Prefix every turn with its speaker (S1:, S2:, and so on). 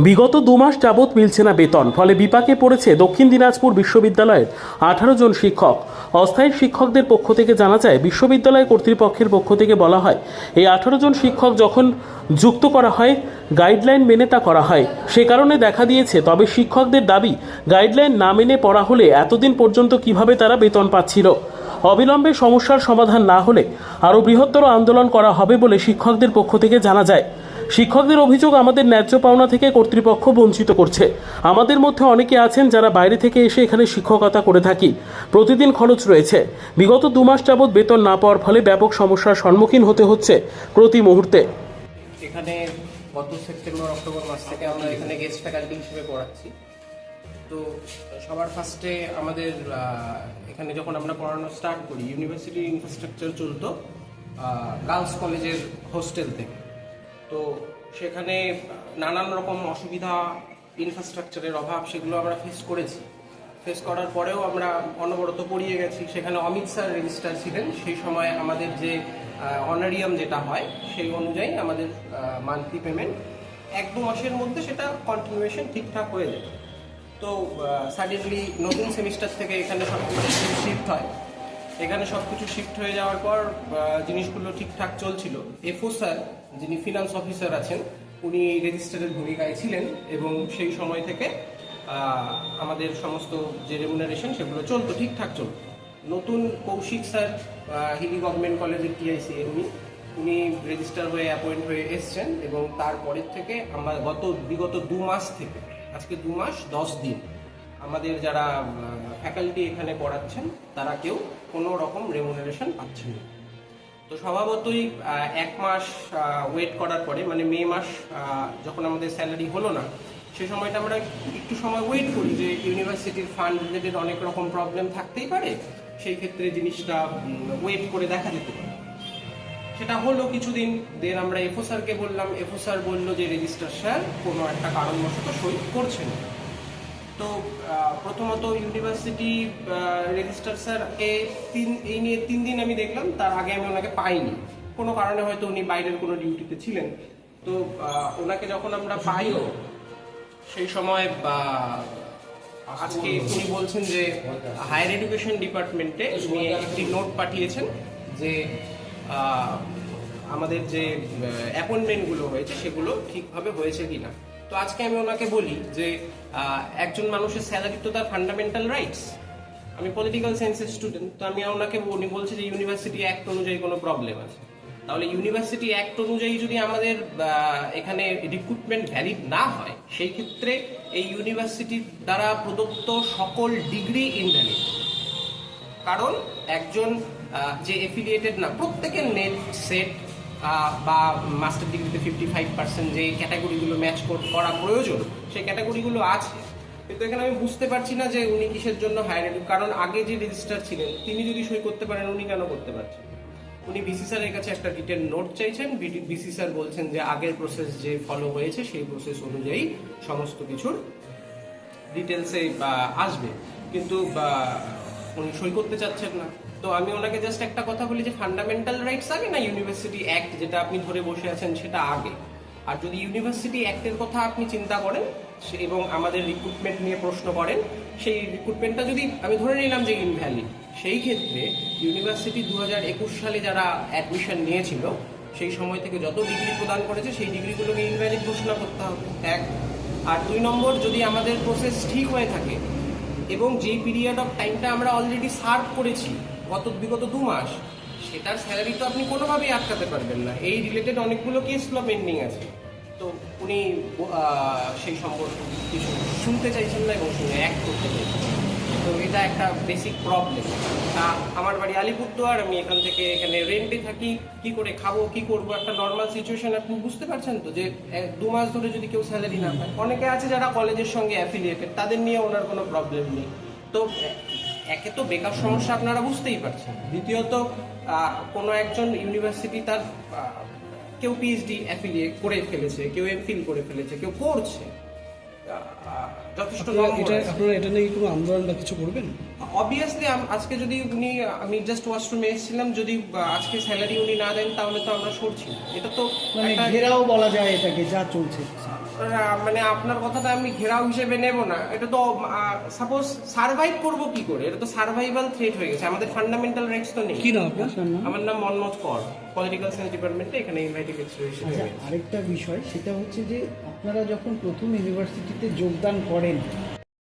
S1: বিগত 2 মাস যাবৎ মিলছে না বেতন, ফলে বিপাকে পড়েছে দক্ষিণ দিনাজপুর বিশ্ববিদ্যালয়ের 18 জন শিক্ষক। অস্থায়ী শিক্ষকদের পক্ষ থেকে জানা যায়, বিশ্ববিদ্যালয় কর্তৃপক্ষের পক্ষ থেকে বলা হয়, এই 18 জন শিক্ষক যখন যুক্ত করা হয়, গাইডলাইন মেনে তা করা হয়। সে কারণে দেখা দিয়েছে। তবে শিক্ষকদের দাবি, গাইডলাইন না মেনে পড়া হলে এতদিন পর্যন্ত কিভাবে তারা বেতন পাচ্ছিল। অবিলম্বে সমস্যার সমাধান না হলে আরও বৃহত্তর আন্দোলন করা হবে বলে শিক্ষকদের পক্ষ থেকে জানা যায়। শিক্ষকদের অভিযোগ, আমাদের ন্যায্য পাওনা থেকে কর্তৃপক্ষ বঞ্চিত করছে। আমাদের মধ্যে অনেকে আছেন যারা বাইরে থেকে এসে এখানে শিক্ষকতা করে থাকি, প্রতিদিন খরচ রয়েছে। বিগত 2 মাস যাবৎ বেতন না পাওয়ার ফলে ব্যাপক সমস্যার সম্মুখীন হতে হচ্ছে প্রতি মুহূর্তে।
S2: এখানে গত সেপ্টেম্বর অক্টোবর মাস থেকে আমরা এখানে গেস্ট ফ্যাকাল্টি হিসেবে পড়াচ্ছি। তো সবার ফার্স্টে আমাদের এখানে যখন আমরা পড়ানো স্টার্ট করি, ইউনিভার্সিটির ইনফ্রাস্ট্রাকচার চলতো গার্লস কলেজের হোস্টেল থেকে। তো সেখানে নানান রকম অসুবিধা, ইনফ্রাস্ট্রাকচারের অভাব, সেগুলো আমরা ফেস করার পরেও আমরা অনবরত পড়িয়ে গেছি। সেখানে অমিত স্যার রেজিস্ট্রার ছিলেন। সেই সময় আমাদের যে অনারিয়াম যেটা হয়, সেই অনুযায়ী আমাদের মান্থলি পেমেন্ট 1-2 মাসের মধ্যে সেটা কন্টিনিউয়েশন ঠিকঠাক হয়ে যায়। তো সাডেনলি নতুন সেমিস্টার থেকে এখানে সব কিছু শিফট হয়। এখানে সব কিছু শিফট হয়ে যাওয়ার পর জিনিসগুলো ঠিকঠাক চলছিল। এফও স্যার, যিনি ফিনান্স অফিসার আছেন, উনি রেজিস্ট্রারের ভূমিকায় ছিলেন এবং সেই সময় থেকে আমাদের সমস্ত যে রেমুনারেশন সেগুলো চলতো, ঠিকঠাক চলতো। নতুন কৌশিক স্যার, হিলি গভর্নমেন্ট কলেজের টিআইসি, উনি রেজিস্ট্রার হয়ে অ্যাপয়েন্ট হয়ে এসছেন এবং তারপরের থেকে আমরা বিগত 2 মাস থেকে, আজকে 2 মাস 10 দিন, আমাদের যারা ফ্যাকাল্টি এখানে পড়াচ্ছেন তারা কেউ কোনো রকম রেমুনারেশন পাচ্ছেন না। তো স্বভাবতই 1 মাস ওয়েট করার পরে, মানে মে মাস যখন আমাদের স্যালারি হলো না, সে সময়টা আমরা একটু সময় ওয়েট করি যে ইউনিভার্সিটির ফান্ড রিলেটেড অনেক রকম প্রবলেম থাকতেই পারে, সেই ক্ষেত্রে জিনিসটা ওয়েট করে দেখা যেতে পারে। সেটা হলো কিছুদিন। দেন আমরা এফও স্যারকে বললাম, এফও স্যার বললো যে রেজিস্ট্রার স্যার কোনো একটা কারণবশত সই করছেন। তো প্রথমত ইউনিভার্সিটি রেজিস্ট্রার স্যারকে এই নিয়ে 3 দিন আমি দেখলাম, তার আগে আমি ওনাকে পাইনি। কোনো কারণে হয়তো উনি বাইরের কোনো ডিউটিতে ছিলেন। তো ওনাকে যখন আমরা পাই, সেই সময় আজকে উনি বলছেন যে হায়ার এডুকেশন ডিপার্টমেন্টে উনি একটি নোট পাঠিয়েছেন যে আমাদের যে অ্যাপয়েন্টমেন্টগুলো হয়েছে সেগুলো ঠিকভাবে হয়েছে কিনা। তো আজকে আমি ওনাকে বলি যে একজন মানুষের স্যালারি তো তার ফান্ডামেন্টাল রাইটস। আমি পলিটিক্যাল সায়েন্সের স্টুডেন্ট, তো আমি ওনাকে, উনি বলছে যে ইউনিভার্সিটি অ্যাক্ট অনুযায়ী কোনো প্রবলেম আছে। তাহলে ইউনিভার্সিটি অ্যাক্ট অনুযায়ী যদি আমাদের এখানে রিক্রুটমেন্ট ভ্যালিড না হয়, সেই ক্ষেত্রে এই ইউনিভার্সিটির দ্বারা প্রদত্ত সকল ডিগ্রি ইনভ্যালিড। কারণ একজন যে এফিলিয়েটেড না, প্রত্যেকের নেট সেট বা মাস্টার ডিগ্রিতে 55% যে ক্যাটাগরিগুলো ম্যাচ করা প্রয়োজন, সেই ক্যাটাগরিগুলো আছে। কিন্তু এখানে আমি বুঝতে পারছি না যে উনি কিসের জন্য হায়ার এডুকেশন, কারণ আগে যে রেজিস্ট্রার ছিলেন তিনি যদি সই করতে পারেন, উনি কেন করতে পারছেন? উনি বিসি স্যারের কাছে একটা রিটেন নোট চাইছেন। বিসি স্যার বলছেন যে আগের প্রসেস যে ফলো হয়েছে সেই প্রসেস অনুযায়ী সমস্ত কিছুর ডিটেলসে আসবে, কিন্তু উনি সই করতে চাচ্ছেন না। তো আমি ওনাকে জাস্ট একটা কথা বলি যে ফান্ডামেন্টাল রাইটস আগে না ইউনিভার্সিটি অ্যাক্ট যেটা আপনি ধরে বসে আছেন সেটা আগে? আর যদি ইউনিভার্সিটি অ্যাক্টের কথা আপনি চিন্তা করেন এবং আমাদের রিক্রুটমেন্ট নিয়ে প্রশ্ন করেন, সেই রিক্রুটমেন্টটা যদি আমি ধরে নিলাম যে ইনভ্যালিড, সেই ক্ষেত্রে ইউনিভার্সিটি 2021 সালে যারা অ্যাডমিশন নিয়েছিল, সেই সময় থেকে যত ডিগ্রি প্রদান করেছে সেই ডিগ্রিগুলোকে ইনভ্যালিড ঘোষণা করতে হবে, 1। আর 2 নম্বর, যদি আমাদের প্রসেস ঠিক হয়ে থাকে এবং যেই পিরিয়ড অফ টাইমটা আমরা অলরেডি সার্ভ করেছি বিগত 2 মাস, সেটার স্যালারি তো আপনি কোনোভাবেই আটকাতে পারবেন না। এই রিলেটেড অনেকগুলো কেস ল পেন্ডিং আছে। তো উনি সেই সম্পর্কে কিছু শুনতে চাইছেন না এবং শুনে অ্যাক্ট করতে চাইছেন। তো এটা একটা বেসিক প্রবলেম। আমার বাড়ি আলিপুরদুয়ার, আমি এখানে রেন্টে থাকি। কি করে খাবো, কি করবো, একটা নর্মাল সিচুয়েশন আপনি বুঝতে পারছেন তো, যে 2 মাস ধরে যদি কেউ স্যালারি না পায়। অনেকে আছে যারা কলেজের সঙ্গে অ্যাফিলিয়েটেড, তাদের নিয়ে ওনার কোনো প্রবলেম নেই। তো একে তো বেকার সমস্যা আপনারা বুঝতেই পারছেন, দ্বিতীয়ত কোনো একজন ইউনিভার্সিটি তার কেউ পিএইচডি অ্যাফিলিয়েট করে ফেলেছে, কেউ এমফিল করে ফেলেছে, কেউ করছে, যথেষ্ট।
S3: আপনারা এটা নিয়ে কোনো আন্দোলন বা কিছু করবেন?
S2: অবভিয়াসলি আজকে যদি আমি জাস্ট ওয়াশরুমে এসেছিলাম, যদি আজকে স্যালারি উনি না দেন তাহলে তো আমরা সরছি। এটা তো
S3: ঘেরাও বলা যায় এটাকে, যা চলছে।
S2: মানে আপনার কথাটা আমি ঘেরাও হিসেবে নেব না। এটা তো সাপোজ সার্ভাইভ করব কি করে, এটা তো সার্ভাইভাল থ্রেট হয়ে গেছে, আমাদের ফান্ডামেন্টাল রাইটস তো নেই।
S3: কি না আপনার?
S2: আমার নাম মনমোজ কর, পলিটিক্যাল সায়েন্স ডিপার্টমেন্টে এখানে ইনভাইটেড লেকচারার হিসেবে
S4: আচ্ছা,
S2: রয়েছি।
S4: আরেকটা বিষয় সেটা হচ্ছে যে আপনারা যখন প্রথম ইউনিভার্সিটিতে যোগদান করেন